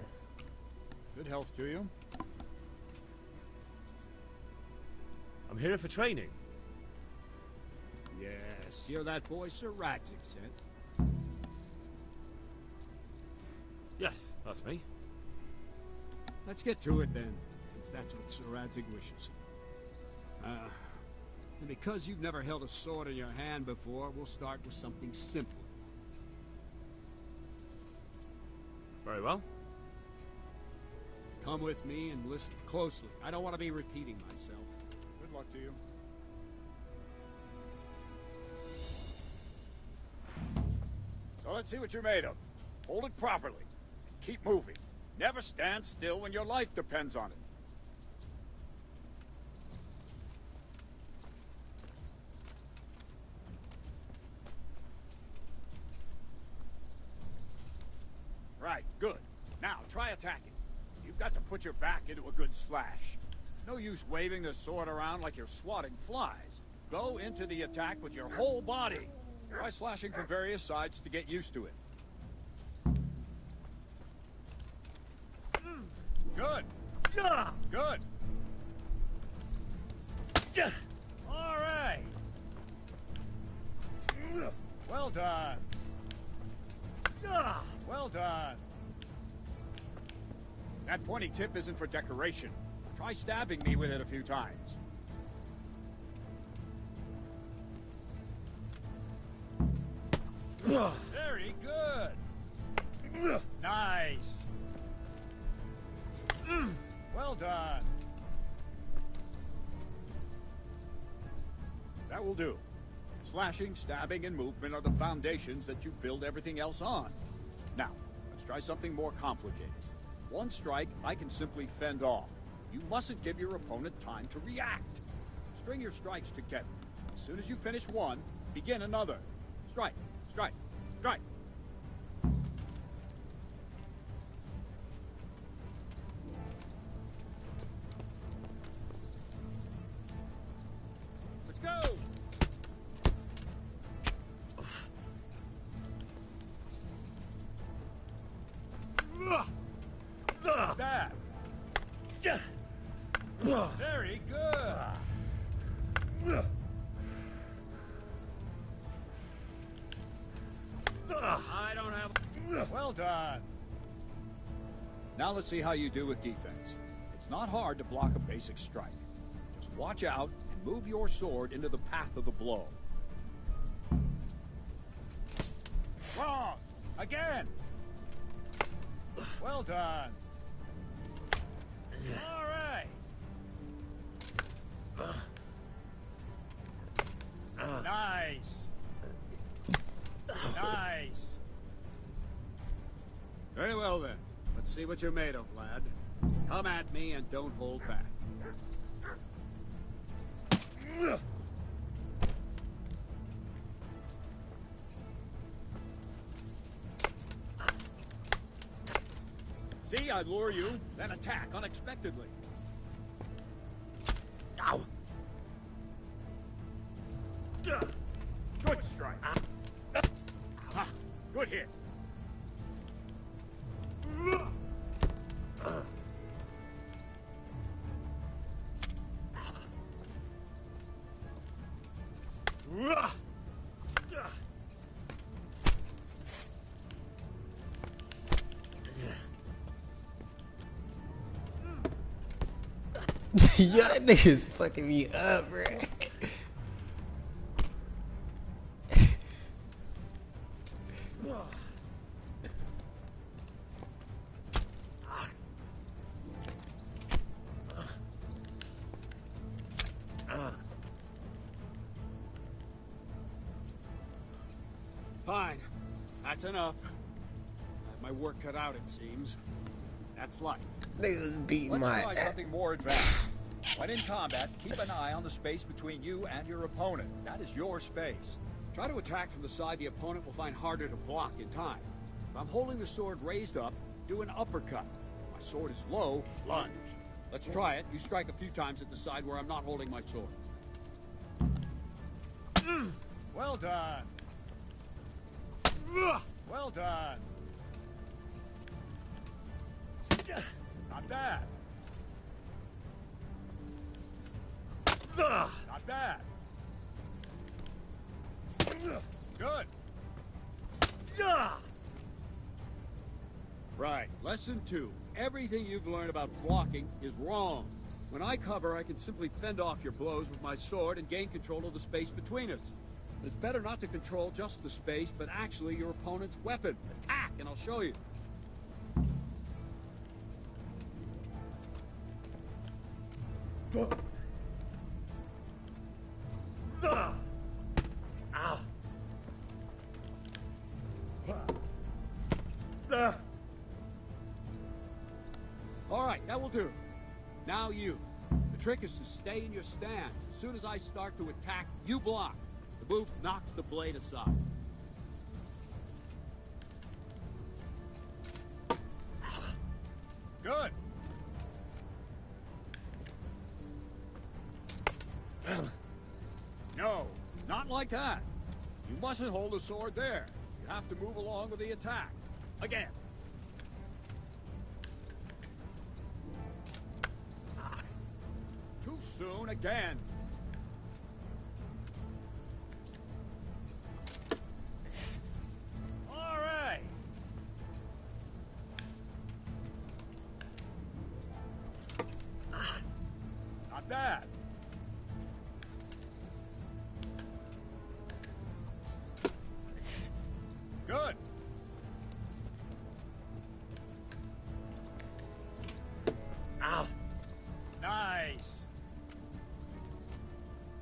Good health to you. I'm here for training. Yes, you're that boy Sir Radzig sent. Yes, that's me. Let's get to it then, since that's what Sir Radzig wishes. And because you've never held a sword in your hand before, we'll start with something simple. Very well. Come with me and listen closely. I don't want to be repeating myself. Good luck to you. So let's see what you're made of. Hold it properly. And keep moving. Never stand still when your life depends on it. Right, good. Now, try attacking. You've got to put your back into a good slash. No use waving the sword around like you're swatting flies. Go into the attack with your whole body. Try slashing from various sides to get used to it. Good. Good. All right. Well done. Well done. That pointy tip isn't for decoration. Try stabbing me with it a few times. Very good. Nice. Well done. That will do. Slashing, stabbing, and movement are the foundations that you build everything else on. Now, let's try something more complicated. One strike, I can simply fend off. You mustn't give your opponent time to react. String your strikes together. As soon as you finish one, begin another. Strike, strike, strike. Let's go! That. Very good. I don't have... Well done. Now let's see how you do with defense. It's not hard to block a basic strike. Just watch out and move your sword into the path of the blow. Wrong! Again! Well done. All right. Nice. Nice. Very well then. Let's see what you're made of, lad. Come at me and don't hold back. See, I lure you, then attack unexpectedly. Ow! Good strike. Ah, good hit. Yo, that nigga's fucking me up, bro. Fine. That's enough. I have my work cut out, it seems. That's life. Niggas beating Let's my try ass. something more advanced. When in combat, keep an eye on the space between you and your opponent. That is your space. Try to attack from the side the opponent will find harder to block in time. If I'm holding the sword raised up, do an uppercut. If my sword is low, lunge. Let's try it. You strike a few times at the side where I'm not holding my sword. Well done. Well done. Not bad. Not bad. Good. Right. Lesson 2. Everything you've learned about blocking is wrong. When I cover, I can simply fend off your blows with my sword and gain control of the space between us. It's better not to control just the space, but actually your opponent's weapon. Attack, and I'll show you. All right, that will do. Now you. The trick is to stay in your stance. As soon as I start to attack, you block. The move knocks the blade aside. Good. No, not like that. You mustn't hold the sword there. You have to move along with the attack. Again. Too soon again. All right. Not bad. Good. Ow. Nice.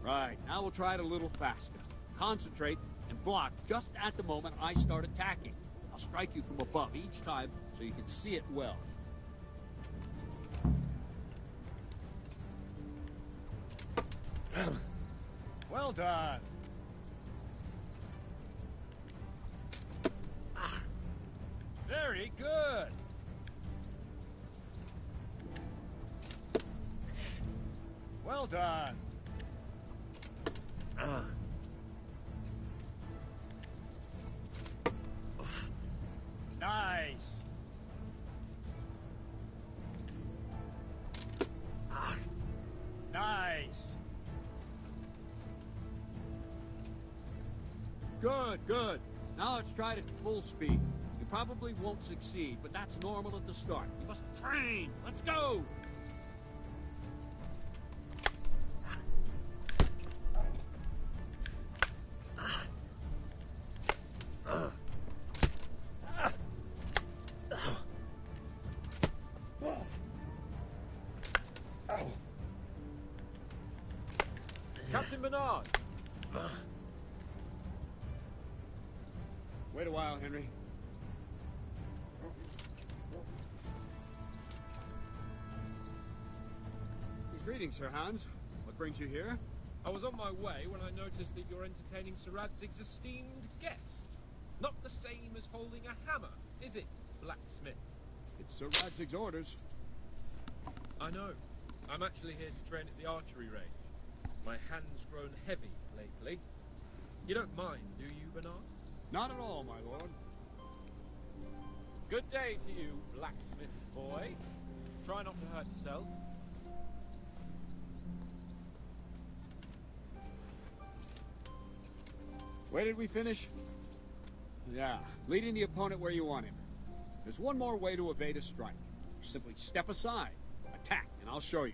Right, now we'll try it a little faster. Concentrate and block just at the moment I start attacking. I'll strike you from above each time so you can see it well. Well done. Very good. Well done. Nice. Nice. Good, good. Now let's try it at full speed. You probably won't succeed, but that's normal at the start. You must train. Let's go! Captain Bernard! Wait a while, Henry. Greetings, Sir Hans. What brings you here? I was on my way when I noticed that you're entertaining Sir Radzig's esteemed guest. Not the same as holding a hammer, is it, blacksmith? It's Sir Radzig's orders. I know. I'm actually here to train at the archery range. My hand's grown heavy lately. You don't mind, do you, Bernard? Not at all, my lord. Good day to you, blacksmith's boy. Try not to hurt yourself. Where did we finish? Yeah, leading the opponent where you want him. There's one more way to evade a strike. You simply step aside, attack, and I'll show you.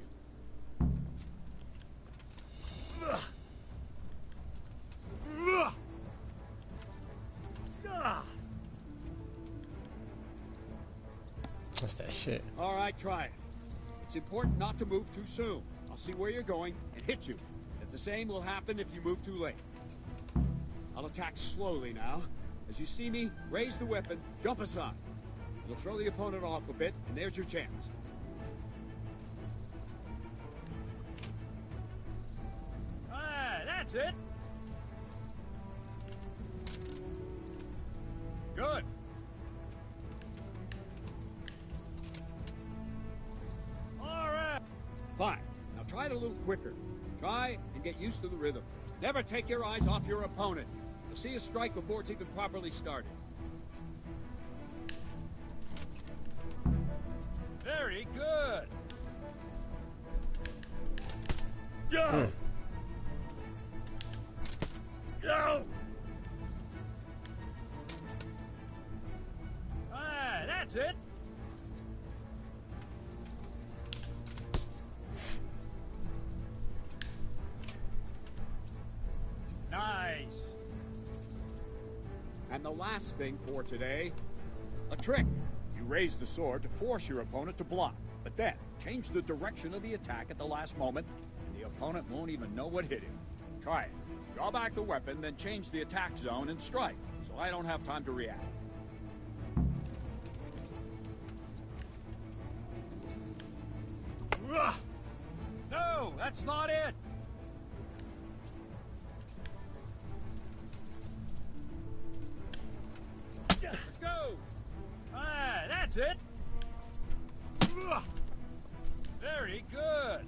What's that shit? All right, try it. It's important not to move too soon. I'll see where you're going and hit you. And the same will happen if you move too late. I'll attack slowly now. As you see me, raise the weapon, jump aside. You'll throw the opponent off a bit, and there's your chance. Ah, that's it. Good. All right. Fine. Now try it a little quicker. Try and get used to the rhythm. Never take your eyes off your opponent. You'll see a strike before it's even properly started. Very good. Yo! Yo! Ah, that's it. Nice. And the last thing for today, a trick. You raise the sword to force your opponent to block, but then change the direction of the attack at the last moment, and the opponent won't even know what hit him. Try it. Draw back the weapon, then change the attack zone and strike, so I don't have time to react. No, that's not it! Let's go! Ah, that's it! Very good!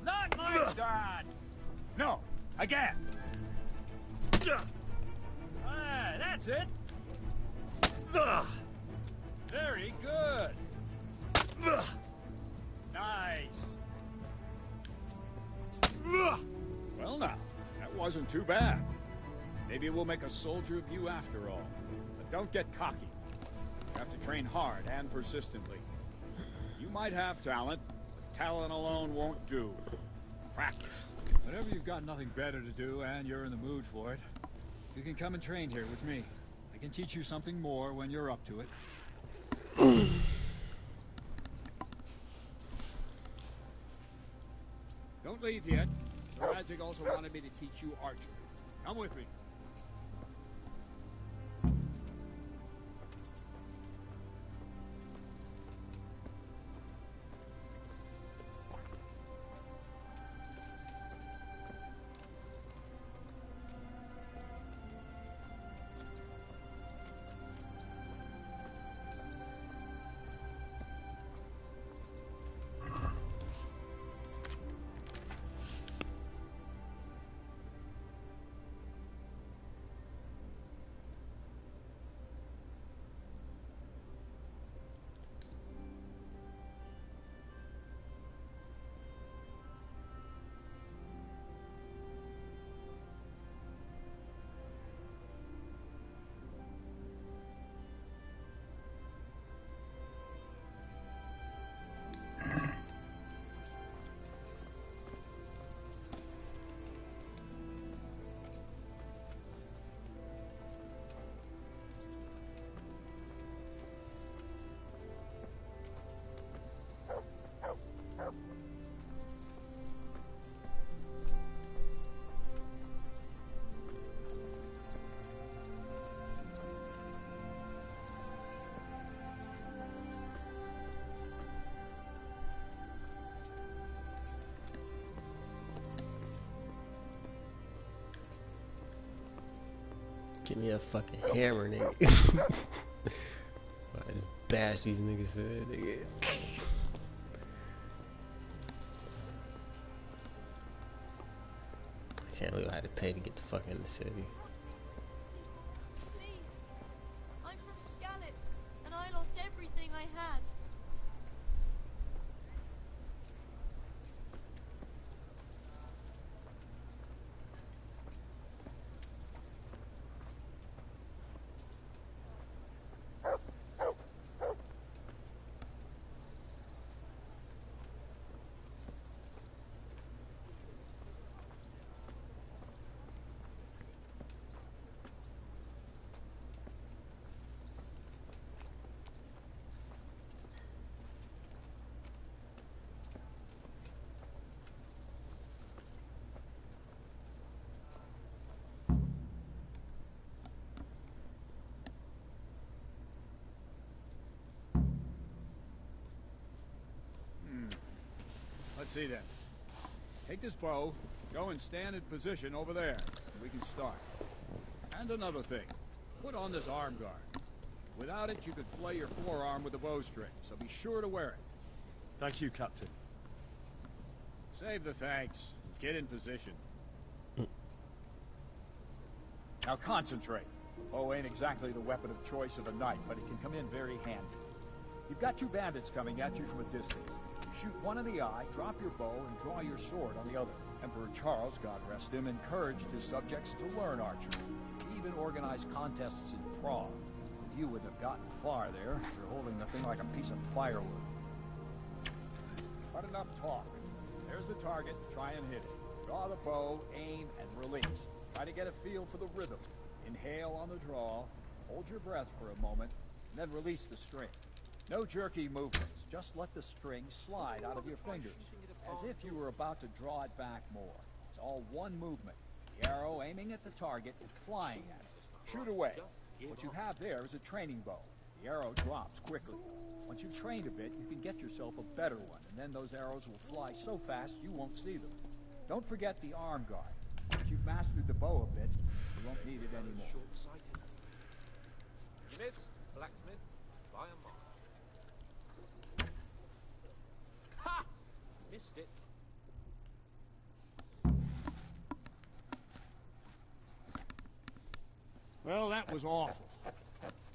Not like that! No, again! Ah, that's it! Very good! Nice! Well now, that wasn't too bad. Maybe we'll make a soldier of you after all. But don't get cocky. You have to train hard and persistently. You might have talent, but talent alone won't do. Practice. Whenever you've got nothing better to do and you're in the mood for it, you can come and train here with me. I can teach you something more when you're up to it. Don't leave yet. Radzik also wanted me to teach you archery. Come with me. Give me a fucking hammer, nigga. I just bash these niggas in the head, nigga. I can't believe I had to pay to get the fuck in the city. I'm from Skalitz, and I lost everything I had. Let's see then. Take this bow, go and stand in position over there, and we can start. And another thing, put on this arm guard. Without it, you could flay your forearm with a bowstring, so be sure to wear it. Thank you, Captain. Save the thanks. Get in position. Now concentrate. The bow ain't exactly the weapon of choice of a knight, but it can come in very handy. You've got two bandits coming at you from a distance. You shoot one in the eye, drop your bow, and draw your sword on the other. Emperor Charles, God rest him, encouraged his subjects to learn archery. He even organized contests in Prague. But you wouldn't have gotten far there. You're holding the thing like a piece of firewood. But enough talk. There's the target. Try and hit it. Draw the bow, aim, and release. Try to get a feel for the rhythm. Inhale on the draw, hold your breath for a moment, and then release the string. No jerky movements. Just let the string slide out of your fingers, as if you were about to draw it back more. It's all one movement. The arrow aiming at the target and flying at it. Shoot away. What you have there is a training bow. The arrow drops quickly. Once you've trained a bit, you can get yourself a better one, and then those arrows will fly so fast you won't see them. Don't forget the arm guard. Once you've mastered the bow a bit, you won't need it anymore. You missed, blacksmith, by a mile. Ha! Missed it. Well, that was awful.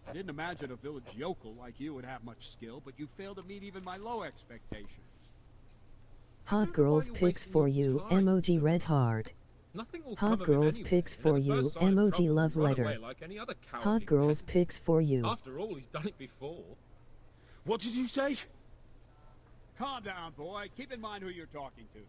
I didn't imagine a village yokel like you would have much skill, but you failed to meet even my low expectations. Hot girls picks for you, emoji red heart. Hot girls picks for you, emoji love letter. Hot girls picks for you. After all, he's done it before. What did you say? Calm down, boy. Keep in mind who you're talking to.